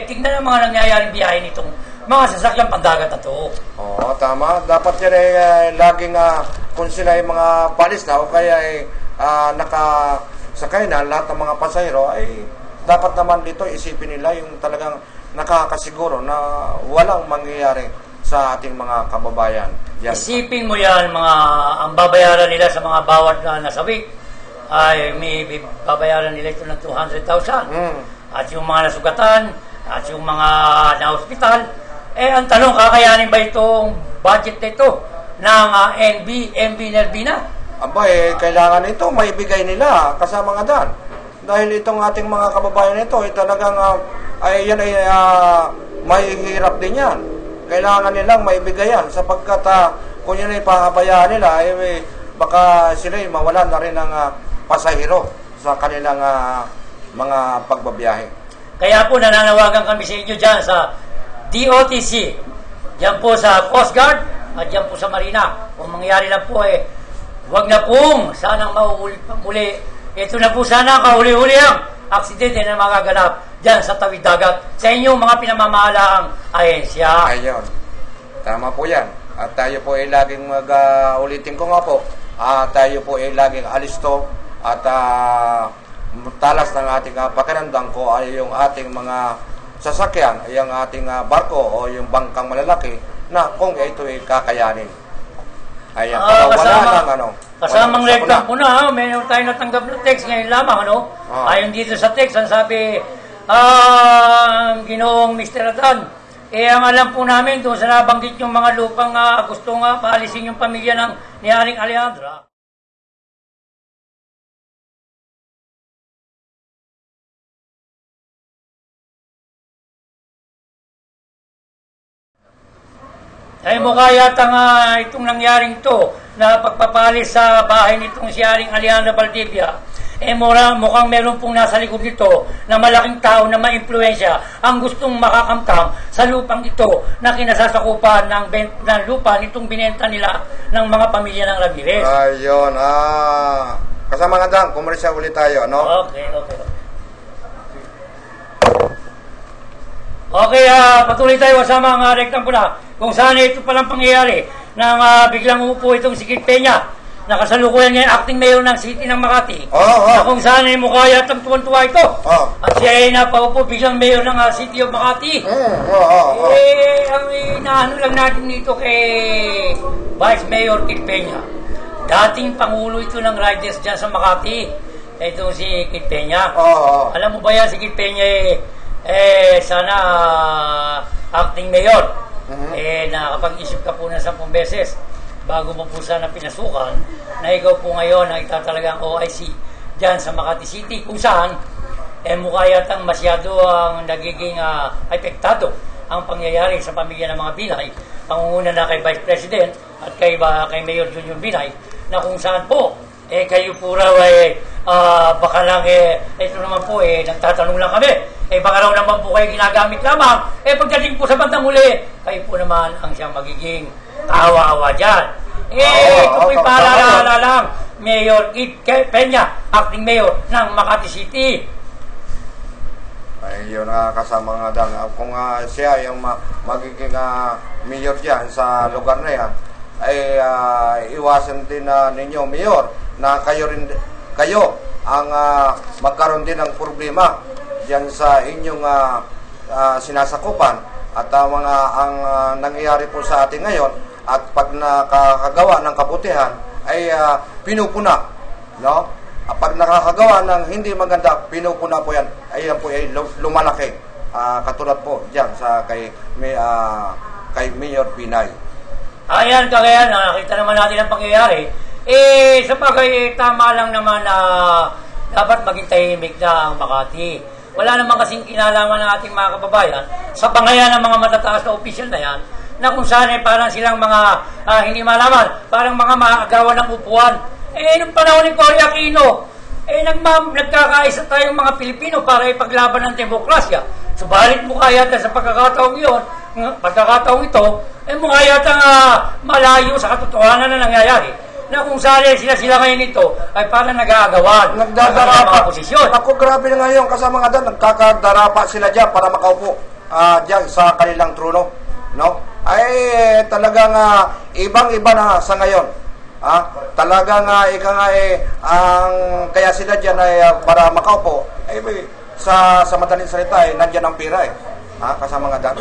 tignan ang mga nangyayaring biyahe nitong mga sasakyang pandagat na to.
Tama. Dapat yan laging kung sila ay mga palis na o kaya ay nakasakay na lahat ng mga pasahero, ay dapat naman dito isipin nila yung talagang nakakasiguro na walang mangyayari sa ating mga kababayan.
Isipin mo yan, ang babayaran nila sa mga bawat na nasawi ay may babayaran nila ito ng 200,000. At yung mga nasugatan, at yung mga na-hospital, ang tanong, kakayanin ba itong budget na ito ng MB Nervina?
Aba, kailangan ito maibigay nila kasama nga dan. Dahil itong ating mga kababayan ito, talagang mahihirap din yan. Kailangan nilang maibigay yan sapagkat kung yun ay pahabayaan nila, baka sila mawalan na rin ng pasahero sa kanilang mga pagbabiyahe.
Kaya po nananawagan kami sa inyo dyan sa DOTC, dyan po sa Coast Guard at dyan po sa Marina. Kung mangyari lang po wag na pong sanang muli. Ito na po sana kahuli-huli ang aksidente na magaganap dyan sa tawid dagat sa inyong mga pinamamahalaang ahensya.
Ayun. Tama po yan. At tayo po ay laging ulitin ko nga po, tayo po ay laging alisto at talas ng ating pakiramdam ko ay yung ating mga sasakyan, yung ating barko o yung bangkang malalaki na kung ito ay kakayanin. Ayan,
kasamang reklam po na, mayroon tayo natanggap ng text ngayon lamang, ayon dito sa text, ang sabi, Ginoong Mr. Adan, ang alam po namin doon sa nabanggit yung mga lupang gustong paalisin yung pamilya ng ni Aling Alejandra. Ay mukha yata nga itong nangyaring to na pagpapalis sa bahay nitong si Aling Alejandra Valdivia, mukhang meron pong nasa likod nito na malaking tao na ma-impluensya ang gustong makakamtam sa lupang ito na kinasasakupan ng lupa nitong binenta nila ng mga pamilya ng Ramirez.
Ayun, kasama nga dang, kumarisya ulit tayo, no?
Okay. Okay, patuloy tayo kasama ang rektang pula. Kung saan ito palang pangyayari nang biglang umupo itong si Kit Peña, nakasalukuyan ngayon acting mayor ng City ng Makati. Na kung saan ay mukha yatang tuwan-tuwa ito. At siya ay napaupo biglang mayor ng City of Makati. Ang inaano lang natin dito kay Vice Mayor Kit Peña. Dating pangulo ito ng riders dyan sa Makati. Ito si Kit Peña. Alam mo ba yan si Kit Peña sana acting mayor. Nakapag-isip ka po na 10 beses bago mo po sana pinasukan na ikaw po ngayon ang itatalagang OIC dyan sa Makati City, kung saan mukha yatang masyado ang nagiging apektado ang pangyayari sa pamilya ng mga Binay, pangunguna na kay Vice President at kay Mayor Junior Binay, na kung saan po kayo po raw baka lang ito naman po nagtatanong lang kami, baka raw naman po kayo ginagamit lamang, pagdating po sa bandang huli, kayo po naman ang siyang magiging kahawa-hawa dyan. Ito po'y paalala lang, Mayor Kit Peña, acting mayor ng Makati City.
Ayun, kasama nga dang, kung siya yung magiging mayor dyan sa lugar na yan, ay iwasan din ninyo, Mayor, na kayo ang magkaroon din ng problema diyan sa inyong sinasakupan at ang nangyayari po sa atin ngayon, at pag nakakagawa ng kabutihan ay pinupuna, no? Pag nakakagawa ng hindi maganda, pinupuna po yan, ay lumalaki, katulad po diyan sa kay Mayor Binay.
Ayan, kaya nakita naman natin ang pangyayari. Sa bagay, tama lang naman na dapat maging tahimik na ang Makati. Wala naman kasing kinalaman ng ating mga kababayan sa pangayan ng mga matataas na opisyal na yan, na kung saan parang silang mga hindi malaman, parang mga maagawan ng upuan. Nung panahon ni Cory Aquino, nagkakaisa tayong mga Pilipino para ipaglaban ng demokrasya. Subalit mukha yata sa pagkakataong ito, mukha yata malayo sa katotohanan na nangyayari, na kung saan sila ngayon ito ay parang nag-aagawan, nagdadarapa posisyon.
Ako, grabe na ngayon, kasama nga doon, nagkakadarapa sila dyan para makaupo dyan sa kanilang trono, no? Ay talagang ibang-iba na sa ngayon. Talagang kaya sila dyan ay para makaupo, sa madaling salita nandyan ang pira kasama nga doon.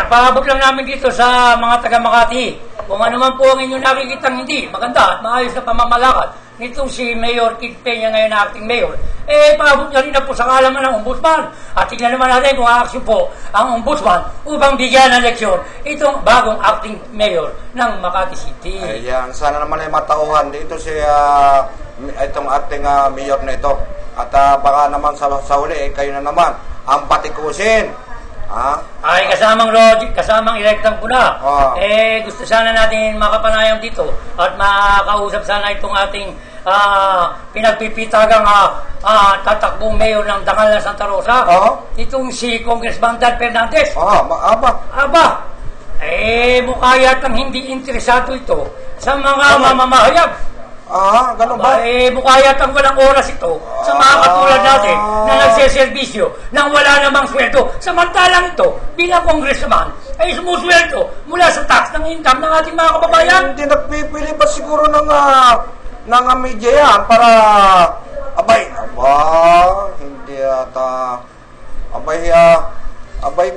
Pahabot lang namin dito sa mga taga Makati. Kung ano man po ang inyong nakikitang hindi maganda at maayos na pamamalakad nitong si Mayor Kid Peña ngayon na acting mayor, paabot niya rin na po sa kalaman ng ombudsman. At tignan naman natin kung aaksyon po ang ombudsman upang bigyan ng leksyon itong bagong acting mayor ng Makati City.
Ayan, sana naman ay matauhan dito si itong acting mayor na ito. At baka naman sa huli, kayo na naman ang patikusin.
Ay, kasamang elektang po na. Gusto sana natin makapanayam dito at makakausap sana itong ating pinagpipitagang tatakbong mayor ng Dangal na Santa Rosa. Itong si Congressman Dan Fernandez. Aba, mukha yatang hindi interesado ito sa mga mamamahayag.
Ganun ba?
Mukha yatang walang oras ito sa mga katulad natin na nagseservisyo nang wala namang sweldo. Samantalang ito, bilang congressman, ay sumusweldo mula sa tax ng income ng ating mga kababayan.
Hindi nagpipili ba siguro ng media yan para, hindi ata,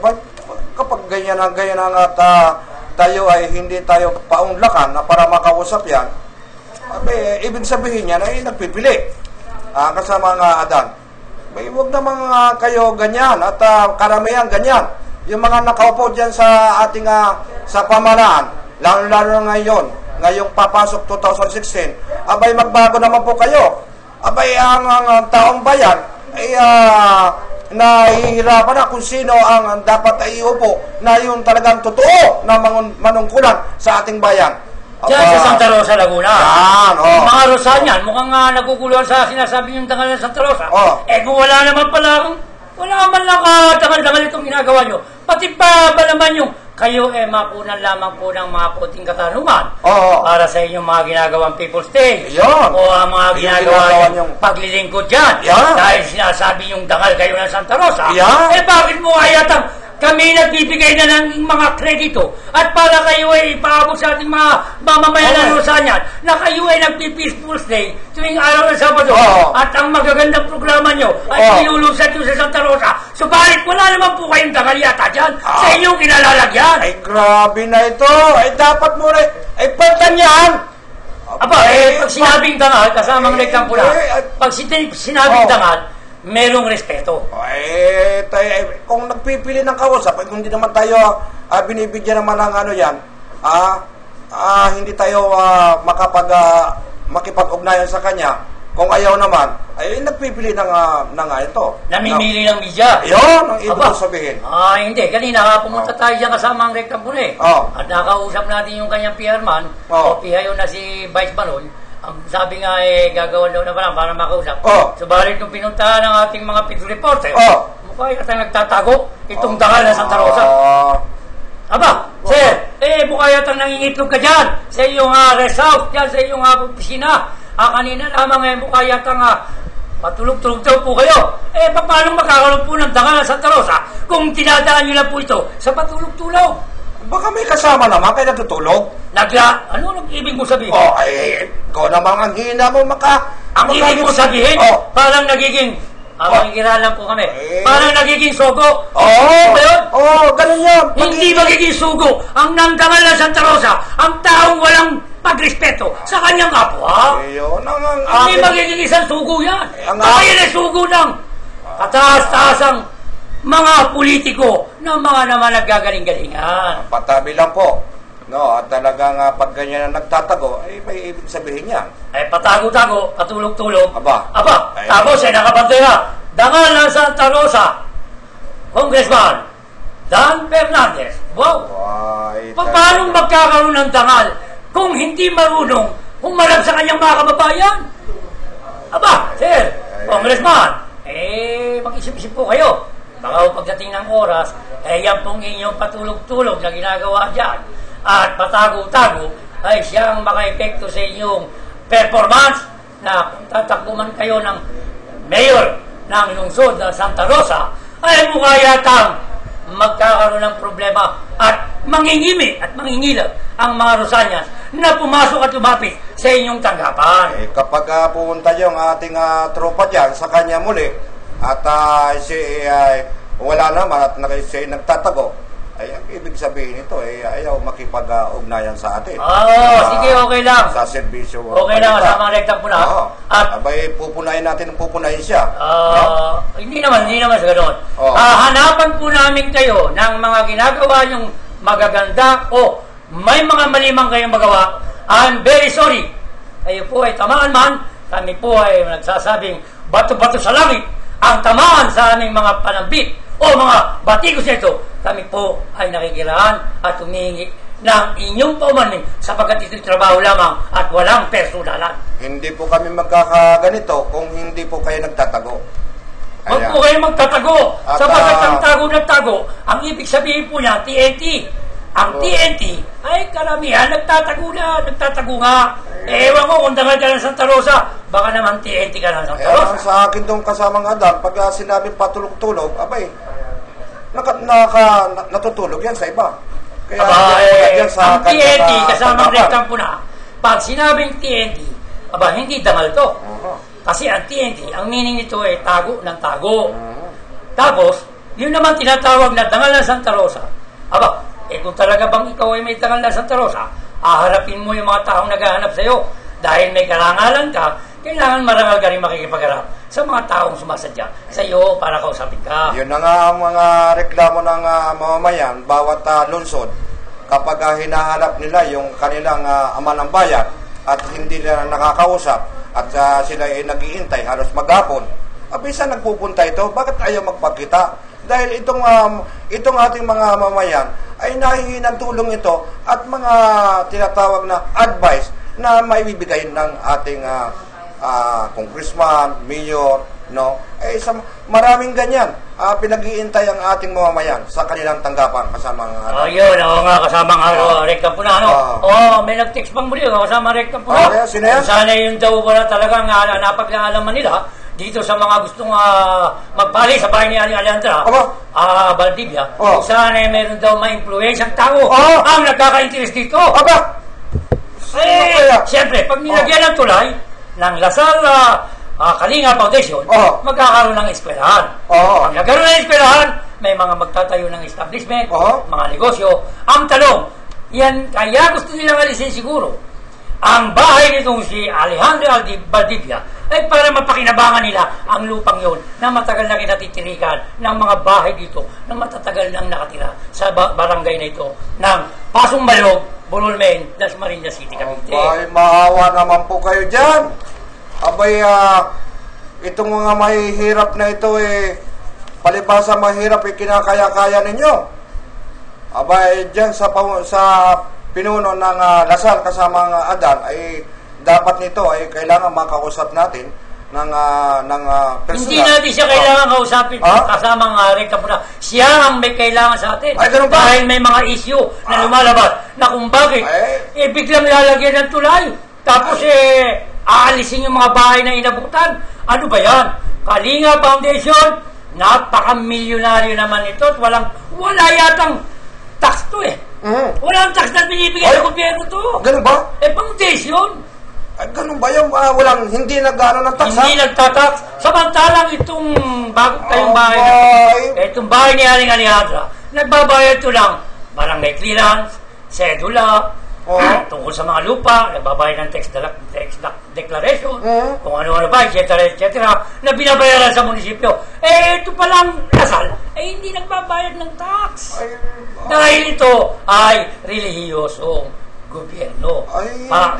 ba't kapag ganyan ang at tayo ay hindi tayo paunlakan na para makausap yan, ibig sabihin niya na nagpipili kasama ng Adan. Huwag naman kayo ganyan at karamihan ganyan. Yung mga nakaupo dyan sa ating sa pamalaan, lalo na ngayong papasok 2016, magbago naman po kayo. Ang taong bayan ay nahihirapan na kung sino ang dapat ay iupo na yung talagang totoo na manungkulan sa ating bayan.
Diyan sa Santa Rosa, Laguna.
Yan,
Mga Rosanian, mukhang naguguluhan sa sinasabi yung Dangal ng Santa Rosa. Kung wala naman pala, wala man lang dangal-dangal itong ginagawa nyo. Pati pa ba naman yung kayo makunan lamang po ng mga puting katanungan para sa inyong mga ginagawang People's Day. O ang mga ginagawa yung paglilingkod dyan. Dahil sinasabi yung dangal kayo ng Santa Rosa. Bakit mo ayatang kami nagbibigay na ng mga kredito at para kayo ay ipaabot sa ating mga mamamayan ng Rosanian na kayo ay nagpi-peaceful day tuwing araw ng Sabado at ang magagandang programa nyo ay nilulunsad nyo sa Santa Rosa. Subalit wala naman po kayong dangal yata dyan sa inyong kinalalagyan.
Ay grabe na ito. Dapat mo rin pagtan yan.
Pag sinabing dangal, kasamang lektang pula, pag sinabing dangal, merong respeto.
Kung nagpipili ng kausap, kung hindi naman tayo binibigyan naman ng yan, hindi tayo makipag-ugnayan sa kanya. Kung ayaw naman, ay nagpipili ng ito.
Namimili ng media.
Yun, ang ibig sabihin.
Hindi. Kanina pumunta tayo dyan kasama ang rektang pula at nakausap natin yung kanyang PR man, o pihayo na si Vice Baron. Sabi nga gagawin daw na parang para makausap. Subalit nung pinuntahan ng ating mga pit reporter, mukha yata nagtatago itong dangal na Santa Rosa. Sir, mukha yata nangingitlog ka dyan sa iyong rest house, dyan sa iyong opisina. Kanina lamang mukha yata matulog-tulog daw po kayo. Paano makakaroon po ng dangal na Santa Rosa kung tinadaan nyo lang po ito sa patulog-tulog?
Baka may kasama naman kayo natutulog.
Ano ang ibig mo sabihin?
Ikaw naman ang hina mo
Ang ibig mo sabihin? Parang nagiging makikiralan po kami. Parang nagiging sugo.
Ganun yan.
Hindi magiging sugo ang nangdangal ng Santa Rosa, ang taong walang pagrespeto sa kanyang kapwa. Hindi magiging isang sugo yan. Kaya na sugo ng kataas-taasang mga politiko na mga naman naggagaling-galingan.
Patabi lang po. At talagang pag ganyan na nagtatago, may ibig sabihin niya.
Patago-tago, patulog-tulog.
Tapos
nakabantay na. Dangal ng Santa Rosa, Congressman Dan Fernandez. Wow! Paano magkakaroon ng dangal kung hindi marunong humarap sa kanyang mga kababayan? Sir, Congressman, mag-isip-isip po kayo. Baka pagdating ng oras, yan pong inyong patulog-tulog na ginagawa dyan at patago-tago ay siyang maka-epekto sa inyong performance na kung tatakbo man kayo ng mayor ng lungsod na Santa Rosa ay mukha yatang magkakaroon ng problema at mangingimi at mangingilag ang mga Rosanians na pumasok at lumapit sa inyong tanggapan.
Kapag pumunta yung ating tropa dyan sa kanya muli at wala naman at siya nagtatago, ay ang ibig sabihin nito ay ayaw makipag-ugnayan sa atin.
Sige, okay lang.
Sa serbisyo.
Okay lang, kasama ang rektang puna.
At abay, pupunayin natin, pupunayin siya.
Hindi naman sa ganoon. Hanapan po namin kayo ng mga ginagawa yung magaganda o may mga malimang kayong magawa. I'm very sorry. Kayo po ay tamaan man. Kami po ay nagsasabing bato-bato sa langit ang tamaan sa aming mga panambit o mga batikos nito. Kami po ay nakikiraan at humingi ng inyong paumanhin sapagkat ito'y trabaho lamang at walang personalan.
Hindi po kami magkakaganito kung hindi po kayo nagtatago.
Huwag po kayo magtatago sapagkat ang tago, ang ibig sabihin po niya, TNT. Ang TNT ay karamihan nagtatago nga. Ewan ko kung dangal ka ng Santa Rosa, baka naman TNT ka ng Santa Rosa.
Sa akin tong kasamang Adan, pag sinabi patulog-tulog, abay, natutulog yan sa iba. Kaya
ang TNT, kasamang rektang puna, pag sinabing TNT, hindi dangal to. Kasi ang TNT, ang meaning nito ay tago ng tago. Tapos, yun naman tinatawag na dangal ng Santa Rosa. Kung talaga bang ikaw ay may dangal na Santa Rosa, haharapin mo yung mga taong naghahanap sa'yo. Dahil may karangalan ka, kailangan marangal ka rin makikipagharap sa mga taong sumasadya sa iyo para kausapin ka.
Yun na nga ang mga reklamo ng mamamayan, bawat lungsod, kapag hinahanap nila yung kanilang ama ng bayan at hindi nila nakakausap at sila ay nag-iintay halos maghapon, minsan nagpupunta ito, bakit ayaw magpagkita? Dahil itong ating mga mamayan ay nahingi ng tulong ito at mga tinatawag na advice na maibibigay ng ating congressman, mayor, no? Maraming ganyan. Pinag-iintay ang ating mamamayan sa kanilang tanggapan kasama ang
kasama ang rektang puna, may nag-text pang muli, kasama ang rektang puna.
Sino yan?
Sana yun daw pala talagang napag-aalaman nila dito sa mga gustong magpali sa bahay ni Alejandra, Valdivia. Sana meron daw ma-influensyang tao ang nagkaka-interest dito. Siyempre, pag nilagyan ng tulay ng Lasal Kalinga Foundation, magkakaroon ng eskwelahan. Pag nagkaroon ng eskwelahan, may mga magtatayo ng establishment, mga negosyo. Ang talong, yan, kaya gusto nilang alisin siguro ang bahay nitong si Alejandra Valdivia ay para mapakinabangan nila ang lupang yon na matagal na kinatitirikan ng mga bahay dito na matatagal nang nakatira sa barangay na ito ng Pasong Balog, Bululmen, Dasmariñas City, Cavite.
Abay, maawa naman po kayo dyan. Abay, itong mga mahihirap na ito palibasa mahirap kinakaya-kaya ninyo. Abay, dyan sa pinuno ng Lasal kasama ng Adan ay dapat nito ay kailangan makausap natin ng personal.
Hindi natin siya kailangan kausapin kasama ng rektang puna. Siya ang may kailangan sa atin. Dahil may mga issue na lumalabas na kung bakit biglang lalagyan ng tulay. Tapos aalisin yung mga bahay na inabutan. Ano ba yan? Kalinga Foundation, napaka-milyonaryo naman ito at wala yatang tax to Walang tax na binibigay ng gobyerno to.
Ganun ba?
Foundation.
Ganun ba yung hindi nag-ano ng tax?
Hindi nagtatax. Samantalang itong bagong tayong bahay itong bahay ni Aling Alejandra, nagbabayad ito lang barangay clearance, sedula, tungkol sa mga lupa, nagbabayad ng tax declaration, kung ano-ano ba, etc. na binabayaran sa munisipyo. Ito palang Lasal, hindi nagbabayad ng tax. Dahil ito ay relihiyosong gobyerno.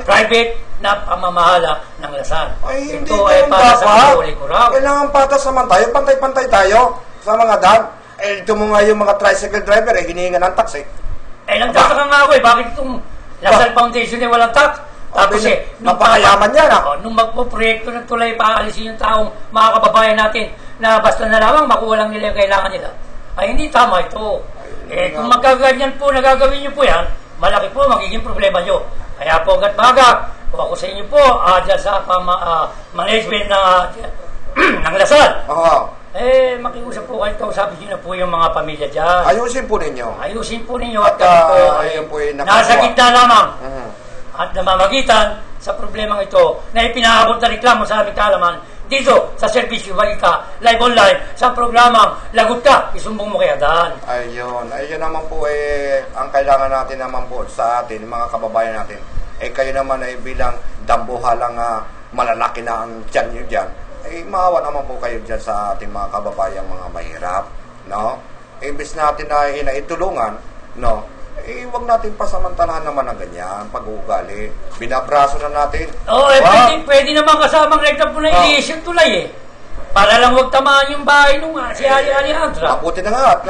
Private na pamamahala ng Lasal. Ito ay para sa Katoliko raw.
Kailangan patas naman tayo, pantay-pantay tayo sa mga daan. Ito mo nga yung mga tricycle driver, hinihinga ng tax
nagtataka nga ako bakit itong Lasal Foundation walang tax? Tapos
napakayaman yan
nung magpo-proyekto ng tulay, paalisin yung taong mga kababayan natin na basta na lamang makuha lang nila yung kailangan nila. Hindi tama ito. Kung magkaganyan po, nagagawin nyo po yan, malaki po magiging problema nyo. Kaya po hanggat maaga, kung ako sa inyo po, dyan sa management ng Lasal, makiusap po kayo, kausapin nyo na po yung mga pamilya dyan.
Ayusin po ninyo.
At kami po nasa gitna lamang at namamagitan sa problemang ito na ipinaabot na reklamo sa aming kaalaman dito sa Serbisyo Balita, live online, sa programang Lagot Ka, isumbong mo kay Adan.
Ayun naman po ang kailangan natin naman po sa atin, mga kababayan natin. Kayo naman ay bilang dambuhalang malalaki na ang tiyan nyo dyan, maawa naman po kayo dyan sa ating mga kababayang mga mahirap, no? Imbis natin na inaitulungan, no? Huwag natin pasamantalahan naman ng ganyan, pag-uugali. Binabraso na natin.
Pwede naman kasamang rekta po na i-issue tulay para lang huwag tamaan yung bahay nung si Ali Alejandra.
Mabuti na nga at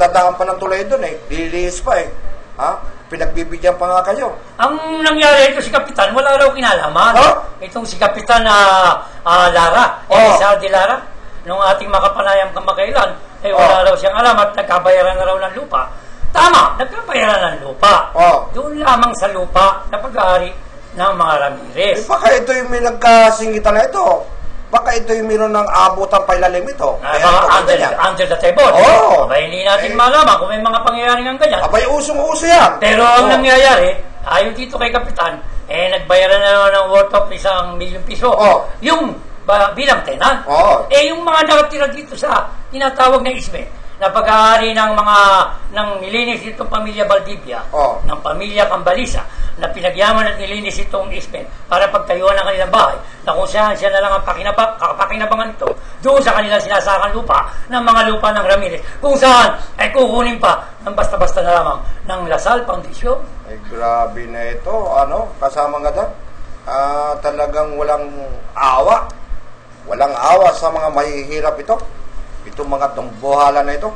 dadaan pa ng tulay doon liliis pa pinagbibigyan pa nga kayo.
Ang nangyari ito si Kapitan, wala raw kinalaman. Itong si Kapitan Lara, Elisa de Lara, nung ating makapanayang kamakailan, wala raw siyang alam at nagkabayaran na raw ng lupa. Tama, nagkabayaran ng lupa. Doon lamang sa lupa na pag-aari ng mga Ramirez.
Baka ito yung may nagkasingitan na ito. Baka ito yung meron ng abutan pailalim ito.
Under the table. Abay, hindi natin malaman kung may mga pangyayari ng ganyan.
Abay, usong-uso yan.
Pero ang nangyayari, ayon dito kay Kapitan, nagbayaran na naman ng worth of 1 million piso. Yung bilang tenant. Yung mga nakatira dito sa tinatawag na isme, na pag-aari ng nilinis itong pamilya Valdivia, ng pamilya Cambalisa, na pinagyaman at nilinis itong ismen para pagtayuan ng kanilang bahay, na kung saan siya na lang ang pakinabangan ito doon sa kanilang sinasakang lupa ng mga lupa ng Ramirez, kung saan ay kukunin pa ng basta-basta na lamang ng Lasal Foundation.
Grabe na ito, kasama nga doon. Talagang walang awa. Walang awa sa mga mahihirap ito. Itong mga dambuhala na ito.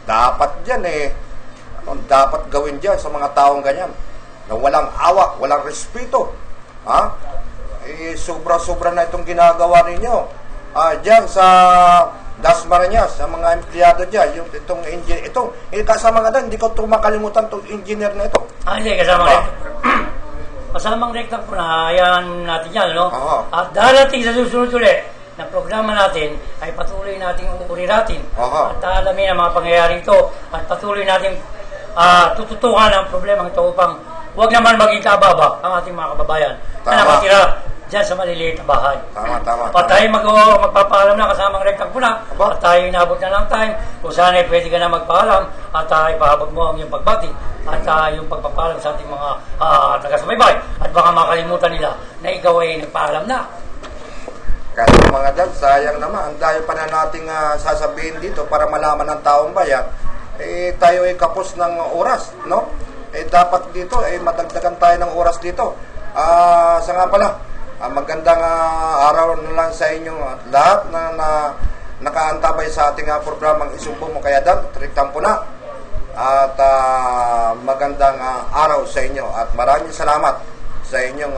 Dapat dyan anong dapat gawin dyan sa mga taong ganyan? Na walang awa, walang respeto. Sobra-sobra na itong ginagawa ninyo. Dyan sa Dasmariñas, sa mga empleyado dyan, itong engineer, kasama nga doon, hindi ko makalimutan itong engineer na ito.
Hindi, kasama kasamang rekta po na, ayan natin yan, no? At darating sa susunod ulit, na programa natin ay patuloy nating uuriratin at alamin ang mga pangyayari ito at patuloy nating tututukan ang problema ito upang huwag naman maging kababa ang ating mga kababayan na nakatira dyan sa maliliit na bahay.
Tama.
Tayo magpapaalam na kasamang rektang puna at tayo inabot na ng time kung saan pwede ka na magpaalam at ipahabag mo ang iyong pagbati at yung pagpapaalam sa ating mga taga-subaybay at baka makalimutan nila na ikaw ay nagpaalam na.
Kaya mga dad, sayang naman, ang dahil pa na nating sasabihin dito para malaman ng taong bayan, tayo ay kapos ng oras, no? Dapat dito, madagdagan tayo ng oras dito. Sa nga pala, magandang araw na lang sa inyong lahat na nakaantabay sa ating programang Isumbong Mo Kay Adan, Rektang Puna. At magandang araw sa inyo at maraming salamat sa inyong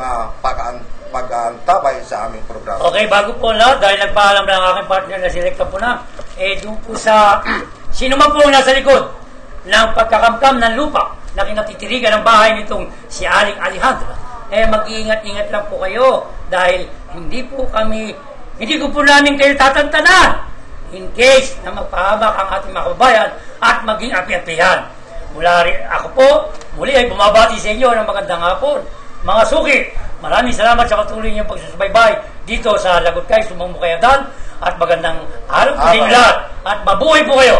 pag-aantabay sa aming programa.
Okay, bago po lahat, dahil nagpaalam na ang aking partner na si Rektang Puna, doon po sa sino man po nasa likod ng pagkakamkam ng lupa na kinatitirigan ng bahay nitong si Aling Alejandra, mag-iingat-ingat lang po kayo dahil hindi ko po namin kayo tatantanan in case na magpahamak ang ating mga kababayan at maging api-apihan. Ako po, muli ay bumabati sa inyo ng magandang hapon. Mga suki, maraming salamat sa patuloy niyong pagsusubaybay dito sa Lagot Ka, Isumbong Mo Kay Adan, at magandang araw po sa inyo lahat at mabuhay po kayo!